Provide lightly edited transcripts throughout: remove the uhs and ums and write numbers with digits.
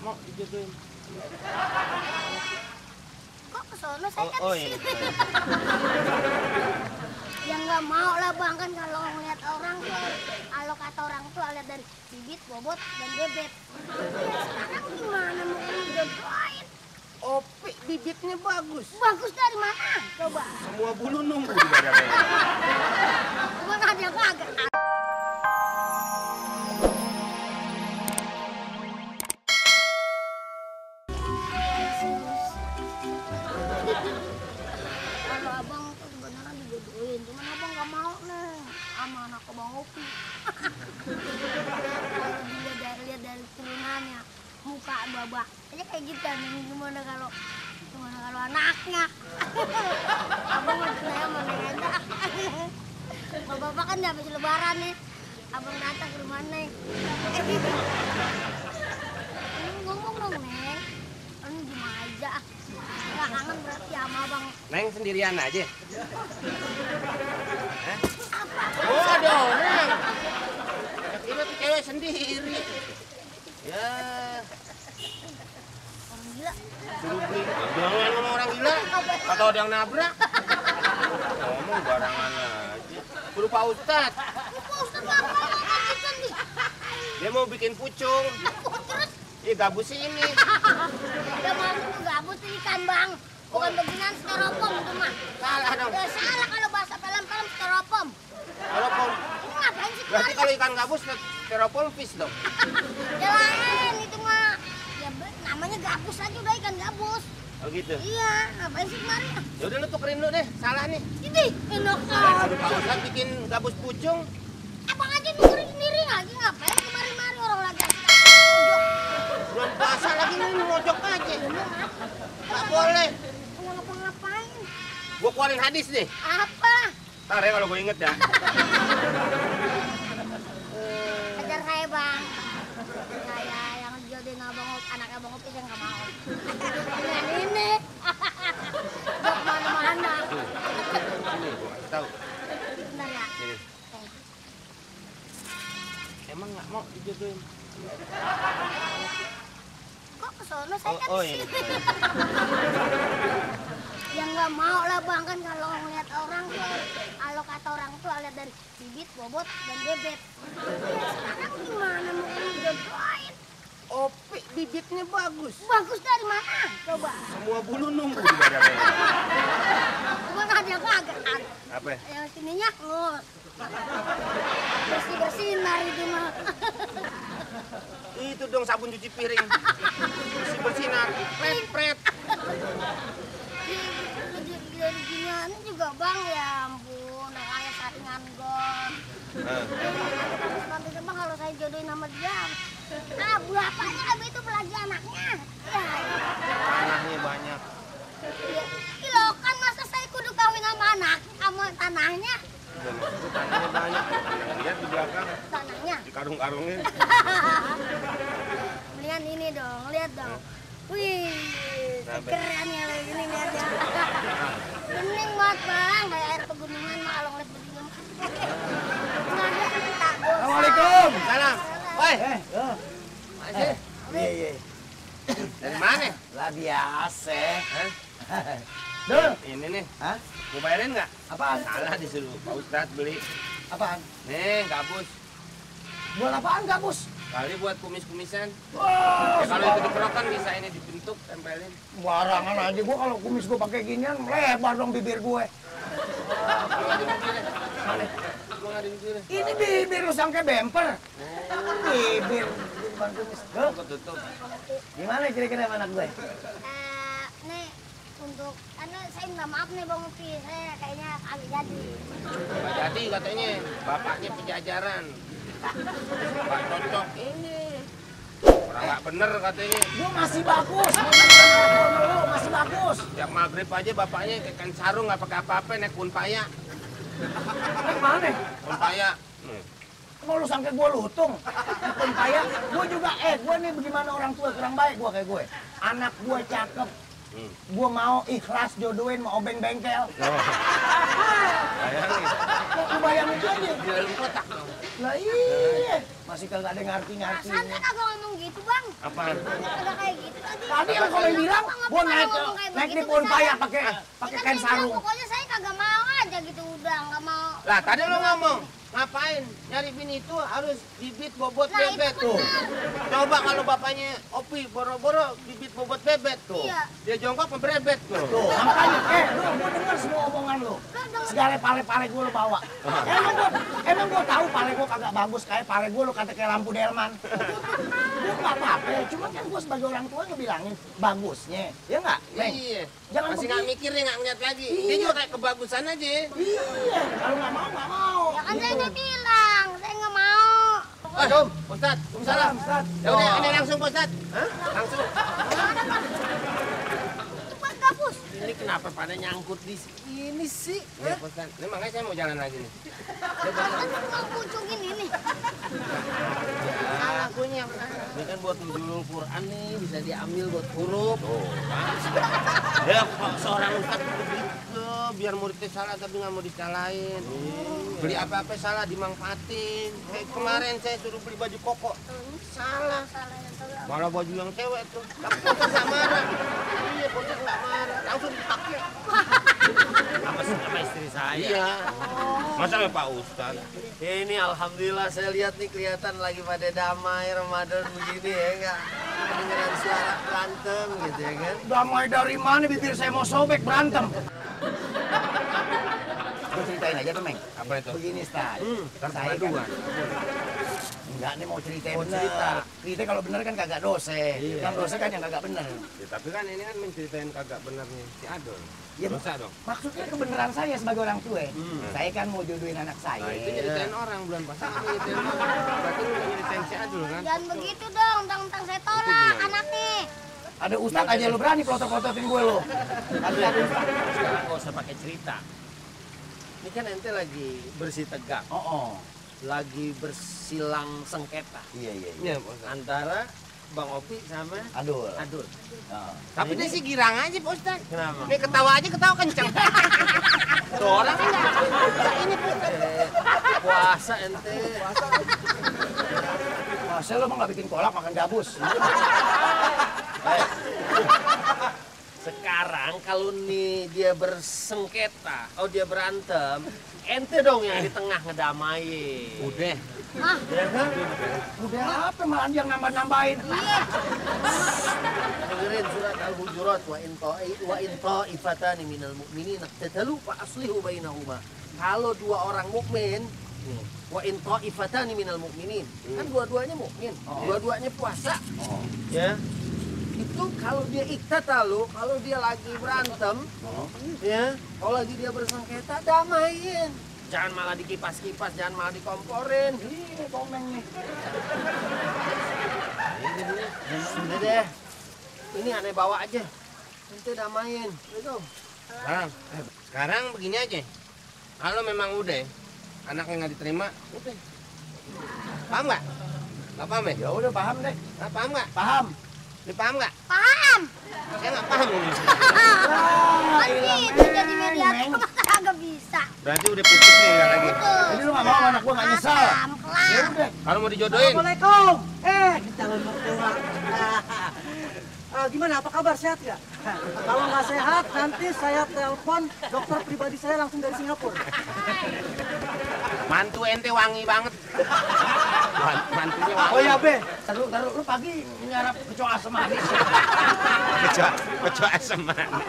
mau dijodohin. Kok kesono saya kan Oh di iya. sini. Ya nggak mau lah bang, kan kalau ngeliat orang tuh, kalau kata orang tuh lihat dari bibit, bobot, dan bebet. Ya sekarang gimana mau dijodohin? Oh, bibitnya bagus. Bagus dari mana? Coba. Semua bulu nunggu di badannya. Cuma ada kagak. Kalau abang tuh sebenarnya dijodohin, cuman abang nggak mau nih sama anak abang Opi. Kalau dilihat dari turunannya, muka babak, aja kayak gitu kan. Gimana kalau anaknya? Abang mau saya mana aja. Bapak kan habis lebaran nih, abang datang ke rumah Neng. Ngomong dong Neng, ini gimana aja? Nggak kangen berarti sama abang. Neng sendirian aja. Apa? Oh, ada orang. Kira tuh cewek sendiri. Ya, Orang gila. suruh beli. Jangan ngomong orang gila. Atau ada yang nabrak. Ngomong barangan aja. Suruh Pak Ustadz. Pak Ustadz ngapain kan nih? Dia mau bikin pucung. Terus Ih, gabus ini. dia mau itu gabus ikan bang. Bukan beginian styrofoam itu mah. Salah dong. Ya salah kalau bahasa film-film styrofoam. Styrofoam. Ini ngapain sih Berarti kemarin? kalau ikan gabus styrofoam fish dong. Ya lain itu mah. Ya namanya gabus aja udah ikan gabus. Oh gitu. Iya, ngapain sih kemarin? Ya udah lu tukerin dulu deh. Salah nih. Ini enak Suruh Pak aja. Ustadz bikin gabus pucung. Abang aja nukerin sendiri lagi ngapain kemari-mari orang lagi asik mojok. Bulan puasa lagi nih mojok aja. Nggak boleh. Nggak ngapa-ngapain. Gua keluarin hadis deh. Apa? Ntar ya kalau gue inget ya. Ajar saya bang. Saya yang jodohin anaknya abang Opi saya nggak mau. Dan ini. Jok mana-mana. Nih, gua kasih tahu. Bentar ya. Ini. Emang nggak mau dijodohin? Kok kesono saya kan Oh di iya. sini. Ya nggak mau lah bang, kan kalau ngeliat orang tuh, kalau kata orang tuh lihat dari bibit, bobot, dan bebet. Ya sekarang gimana mau dijodohin? Oh, bibitnya bagus. Bagus dari mana? Coba. Semua bulu nunggu di badannya. Cuma ada kagak. Apa? Yang sininya ngus. Bersih-bersihin hari itu mah. Itu dong sabun cuci piring. Bersih-bersihin. Pret-pret. Dari ginian juga bang, ya ampun, udah kayak saringan gon. Nanti bang kalau saya jodohin sama dia, bapaknya abis itu pelagi anaknya. Ya, Tanahnya banyak. Loh kan masa saya kudu kawin sama anak, sama tanahnya, Tanahnya banyak. Lihat di belakang. tanahnya. Di karung-karungnya. Mendingan ini dong, lihat dong. Wih, keren ya lagi ini lihat ya. Bening banget bang, kayak air pegunungan mah kalau ngeliat begini mah. Nggak ada takut. Assalamualaikum. Salam. Woi. Masih? Iya. Dari mana? Lah biasa. Hah? Dul. Ini nih. Hah? Mau bayarin nggak? Apaan? Salah disuruh Pak Ustadz beli. Apaan? Nih, gabus. Buat apaan gabus? Kali buat kumis-kumisan. Wah, Ya kalau itu dikerokan bisa ini dibentuk, tempelin. barangan aja gua kalau kumis gua pakai ginian lebar dong bibir gue. Mana? Gua nggak ada di sini. Ini bibir lu sangka bemper. Bibir bukan kumis. Duh, Ketutup. gimana kira-kira sama anak gue? Nih untuk saya minta maaf nih bang Upi, saya kayaknya agak jadi. Nggak jadi katanya, bapaknya pejajaran. Pak cocok ini. Orang nggak bener katanya. Gua masih bagus. Lu masih bagus. Tiap maghrib aja bapaknya ikan sarung nggak pakai apa-apa, naik kunpaya. Yang mana? Kunpaya. Mau lu sangka gua lutung? Pun kaya, gua juga gua nih bagaimana orang tua kurang baik gua kayak gue. Anak gua cakep. Gua mau ikhlas jodohin mau obeng bengkel. Bayangin. Lu bayangin aja. Di dalam kotak dong. Lah iya, masih kagak ada Perasaan ngerti-ngertinya. saya kagak ngomong gitu, Bang. Apaan? Kagak kayak gitu tadi. Tadi yang kau bilang, gua naik di pohon paya pakai kain sarung. Pokoknya saya kagak mau aja gitu, udah nggak mau. Lah tadi lo ngomong, ngapain? Nyari bini itu harus bibit bobot Nah, itu bebet tuh. benar. Coba kalau bapaknya Opi boro-boro bibit bobot bebet tuh. Iya. Dia jongkok membrebet tuh. Tuh, makanya, lu gua denger semua omongan lu. Segala pale-pale gua lu bawa. Emang gua tahu pale gua kagak bagus kayak pale gua lu kata kayak lampu delman. Gua nggak apa-apa, cuma kan gua sebagai orang tua ngebilangin bagusnya, ya nggak? Neng? Iya. Jangan Masih nggak begitu. mikir nih, nggak ngeliat lagi. Iya. Dia juga kayak kebagusan aja. Iya, kalau nggak mau nggak mau. Ya kan saya Gitu. udah bilang, saya nggak mau. Waduh, Ustaz, salam. Ustaz. Ya udah, ini langsung Ustaz. Hah? Langsung. Cepat gabus. Ini kenapa pada nyangkut di sini sih? Iya, Ustaz. Ini makanya saya mau jalan lagi nih. Kan mau kunjungin ini. Salah punya. Ini kan buat nujul Quran nih, bisa diambil buat huruf. Ya, kok seorang Ustaz begitu, biar muridnya salah tapi nggak mau disalahin. Beli apa-apa salah dimanfaatin. Kayak kemarin saya suruh beli baju koko, salah. Malah baju yang cewek tuh. Tapi Ustaz nggak marah. Iya, Ustaz nggak marah. Langsung dipakai. Sama istri saya. Iya. Masa ya Pak Ustaz? Ini alhamdulillah saya lihat nih kelihatan lagi pada damai Ramadan begini ya enggak? Dengeran suara berantem gitu ya kan? Damai dari mana bibir saya mau sobek berantem? Gue ceritain aja tuh, Meng. Apa itu? Begini, Stan. Saya dua. kan... Enggak nih mau ceritain Mau bener. cerita. Cerita kalau bener kan kagak dosa. Yang dosa kan yang kagak bener. Ya, tapi kan ini kan menceritain kagak benernya si Adol. Ya, Dosa dong. maksudnya kebenaran saya sebagai orang tua. Saya kan mau jodohin anak saya. Nah, itu nyeritain orang bulan puasa kamu nyeritain orang. Berarti lu udah nyeritain si Adul kan? Jangan begitu dong, tentang saya tolak gimana? anaknya. Ada ustad aja lu berani protot-prototin gue lo. Ada ustad. Sekarang nggak usah pakai cerita. Ini kan ente lagi bersih tegak, Oh. lagi bersilang sengketa Iya. Iya, Pak Ustaz. antara Bang Opi sama Aduh. Adul. Oh. Tapi dia sih girang aja Pak Ustaz. Kenapa? Dia ketawa aja ketawa kenceng. Tuh orang kan nggak ini Pak Ustaz. Puasa ente. Masa lo mah nggak bikin kolak makan gabus? Sekarang kalau nih dia bersengketa, oh dia berantem, ente dong yang di tengah ngedamain. Udah. Ah, Ya kan? Udah apa malah dia nambah-nambahin? iya. Dengerin surat Al-Hujurat wa in ta'ifatani minal mu'minina tatalu fa aslihu bainahuma. Kalau dua orang mukmin, wa in ta'ifatani minal mu'minin, kan dua-duanya mukmin, dua-duanya puasa. Ya. Itu kalau dia iktatalu, kalau dia lagi berantem, ya, kalau lagi dia bersengketa, damain. Jangan malah dikipas-kipas, jangan malah dikomporin. Ini komeng nih. Sudah deh, ini aneh bawa aja. Nanti damain, itu. Sekarang begini aja. Kalau memang udah anaknya nggak diterima, udah. Paham nggak? Nggak paham ya? Ya udah paham deh. Nggak paham nggak? Paham. Dia paham nggak? Paham. Saya nggak paham ini. Kan gitu jadi mediator mah kagak bisa. Berarti udah putus nih nggak lagi. Betul. Jadi lu nggak mau anak gua nggak nyesel. Paham, Ya kelar. udah. Kalau mau dijodohin, Assalamualaikum. Calon mertua. Gimana? Apa kabar? Sehat nggak? Kalau nggak sehat, nanti saya telepon dokter pribadi saya langsung dari Singapura. mantu ente wangi banget. Mantunya wangi. Oh ya, Be. Taruh, lu pagi nyarap kecoa asam manis. Kecoa asam manis.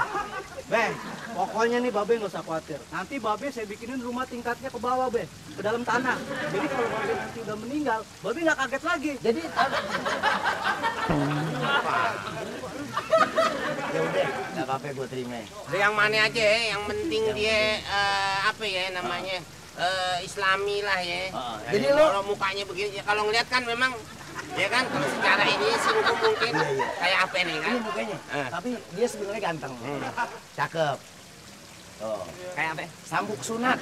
Be, pokoknya nih Babe nggak usah khawatir. Nanti Babe saya bikinin rumah tingkatnya ke bawah, Be. Ke dalam tanah. Jadi kalau Babe nanti udah meninggal, Babe nggak kaget lagi. Jadi ya udah, nggak apa-apa gue terima. Yang mana aja ya, yang penting dia apa ya namanya Islami lah ya. Jadi lo- kalau mukanya begini, ya, kalau ngeliat kan memang ya kan kalau secara ini singgung mungkin kayak apa nih kan? Ini mukanya, tapi dia sebenarnya ganteng, cakep. Oh, Kayak apa? sambuk sunat.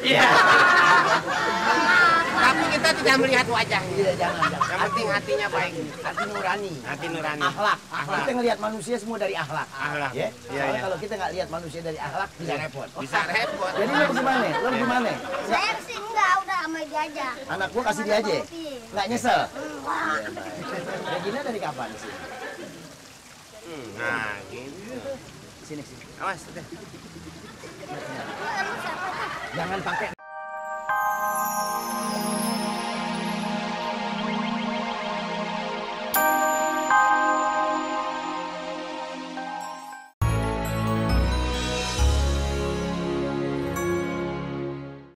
Tapi kita tidak melihat wajahnya. Iya, jangan. Yang penting hatinya baik. Hati nurani. Hati nurani. Akhlak. Kita ngelihat manusia semua dari akhlak. Akhlak. Ya. Iya, Soalnya iya. kalau kita nggak lihat manusia dari akhlak, bisa repot. Bisa repot. Jadi lo gimana? Lo gimana? Saya sih enggak udah sama dia aja. Anak gua kasih dia aja. Kopi. Nggak nyesel. Wah. Iya, baik. Regina dari kapan sih? Nah, gitu. Sini sini. Awas, udah. Lu siapa tuh? Jangan pakai